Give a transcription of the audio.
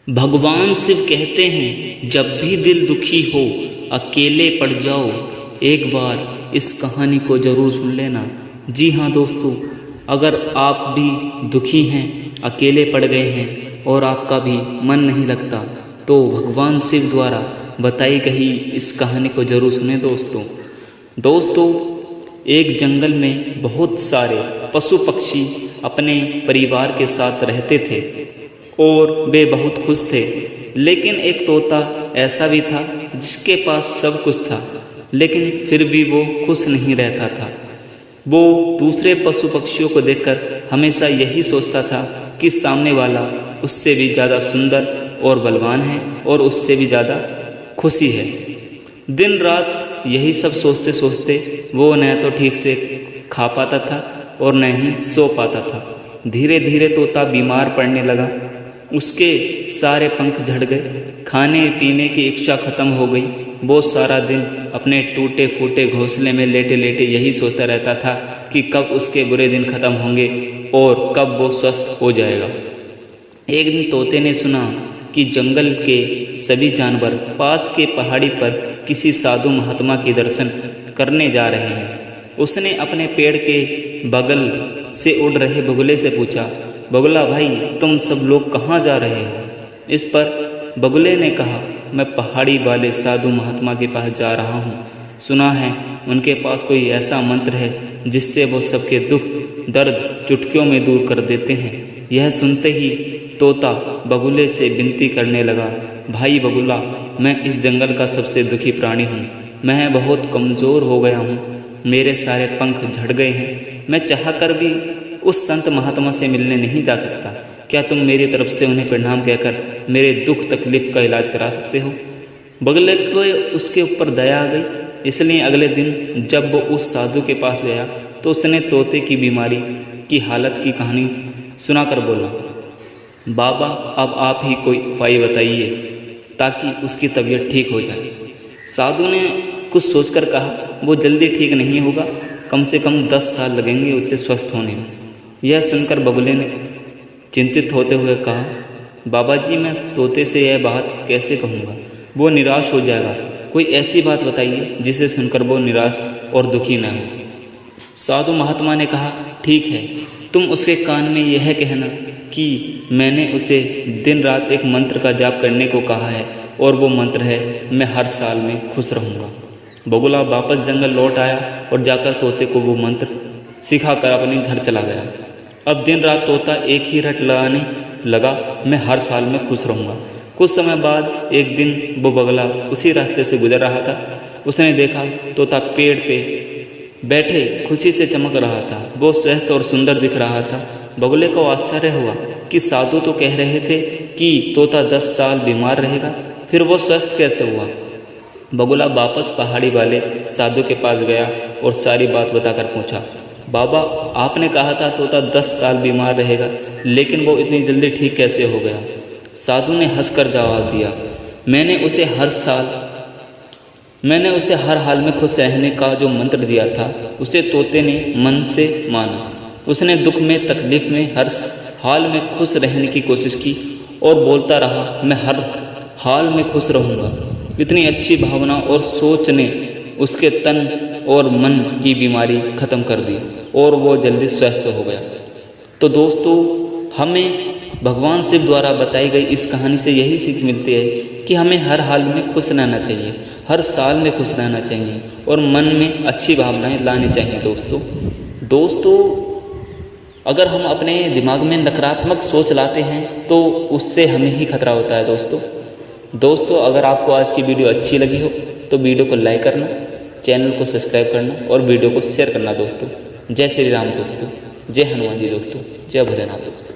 भगवान शिव कहते हैं, जब भी दिल दुखी हो, अकेले पड़ जाओ, एक बार इस कहानी को ज़रूर सुन लेना। जी हाँ दोस्तों, अगर आप भी दुखी हैं, अकेले पड़ गए हैं और आपका भी मन नहीं लगता, तो भगवान शिव द्वारा बताई गई इस कहानी को ज़रूर सुने दोस्तों। एक जंगल में बहुत सारे पशु पक्षी अपने परिवार के साथ रहते थे और वे बहुत खुश थे। लेकिन एक तोता ऐसा भी था जिसके पास सब कुछ था, लेकिन फिर भी वो खुश नहीं रहता था। वो दूसरे पशु पक्षियों को देखकर हमेशा यही सोचता था कि सामने वाला उससे भी ज़्यादा सुंदर और बलवान है और उससे भी ज़्यादा खुशी है। दिन रात यही सब सोचते सोचते वो न तो ठीक से खा पाता था और न ही सो पाता था। धीरे धीरे तोता बीमार पड़ने लगा। उसके सारे पंख झड़ गए, खाने पीने की इच्छा खत्म हो गई। वो सारा दिन अपने टूटे फूटे घोंसले में लेटे लेटे यही सोचता रहता था कि कब उसके बुरे दिन खत्म होंगे और कब वो स्वस्थ हो जाएगा। एक दिन तोते ने सुना कि जंगल के सभी जानवर पास के पहाड़ी पर किसी साधु महात्मा के दर्शन करने जा रहे हैं। उसने अपने पेड़ के बगल से उड़ रहे बगुले से पूछा, बगुला भाई, तुम सब लोग कहाँ जा रहे हो? इस पर बगुले ने कहा, मैं पहाड़ी वाले साधु महात्मा के पास जा रहा हूँ। सुना है उनके पास कोई ऐसा मंत्र है जिससे वो सबके दुख दर्द चुटकियों में दूर कर देते हैं। यह सुनते ही तोता बगुले से विनती करने लगा, भाई बगुला, मैं इस जंगल का सबसे दुखी प्राणी हूँ। मैं बहुत कमज़ोर हो गया हूँ, मेरे सारे पंख झड़ गए हैं। मैं चाहकर भी उस संत महात्मा से मिलने नहीं जा सकता। क्या तुम मेरी तरफ से उन्हें प्रणाम कहकर मेरे दुख तकलीफ का इलाज करा सकते हो? बगुले को उसके ऊपर दया आ गई, इसलिए अगले दिन जब वो उस साधु के पास गया तो उसने तोते की बीमारी की हालत की कहानी सुनाकर बोला, बाबा, अब आप ही कोई उपाय बताइए ताकि उसकी तबीयत ठीक हो जाए। साधु ने कुछ सोचकर कहा, वो जल्दी ठीक नहीं होगा, कम से कम 10 साल लगेंगे उसे स्वस्थ होने में। यह सुनकर बगुले ने चिंतित होते हुए कहा, बाबा जी, मैं तोते से यह बात कैसे कहूँगा? वो निराश हो जाएगा। कोई ऐसी बात बताइए जिसे सुनकर वो निराश और दुखी न हो। साधु महात्मा ने कहा, ठीक है, तुम उसके कान में यह कहना कि मैंने उसे दिन रात एक मंत्र का जाप करने को कहा है और वो मंत्र है, मैं हर साल में खुश रहूँगा। बगुला वापस जंगल लौट आया और जाकर तोते को वो मंत्र सिखाकर अपने घर चला गया। अब दिन रात तोता एक ही रट लगाने लगा, मैं हर साल में खुश रहूँगा। कुछ समय बाद एक दिन वो बगुला उसी रास्ते से गुजर रहा था। उसने देखा तोता पेड़ पे बैठे खुशी से चमक रहा था। वो स्वस्थ और सुंदर दिख रहा था। बगुले को आश्चर्य हुआ कि साधु तो कह रहे थे कि तोता 10 साल बीमार रहेगा, फिर वो स्वस्थ कैसे हुआ? बगुला वापस पहाड़ी वाले साधु के पास गया और सारी बात बताकर पूछा, बाबा, आपने कहा था तोता 10 साल बीमार रहेगा, लेकिन वो इतनी जल्दी ठीक कैसे हो गया? साधु ने हंसकर जवाब दिया, मैंने उसे हर हाल में खुश रहने का जो मंत्र दिया था, उसे तोते ने मन से माना। उसने दुख में तकलीफ में हर हाल में खुश रहने की कोशिश की और बोलता रहा, मैं हर हाल में खुश रहूँगा। इतनी अच्छी भावना और सोच ने उसके तन और मन की बीमारी खत्म कर दी और वो जल्दी स्वस्थ हो गया। तो दोस्तों, हमें भगवान शिव द्वारा बताई गई इस कहानी से यही सीख मिलती है कि हमें हर हाल में खुश रहना चाहिए, हर साल में खुश रहना चाहिए और मन में अच्छी भावनाएं लानी चाहिए। दोस्तों, अगर हम अपने दिमाग में नकारात्मक सोच लाते हैं तो उससे हमें ही खतरा होता है। दोस्तों, अगर आपको आज की वीडियो अच्छी लगी हो तो वीडियो को लाइक करना, चैनल को सब्सक्राइब करना और वीडियो को शेयर करना दोस्तों। जय श्री राम दोस्तों, जय हनुमान जी दोस्तों, जय भोलेनाथ दोस्तों।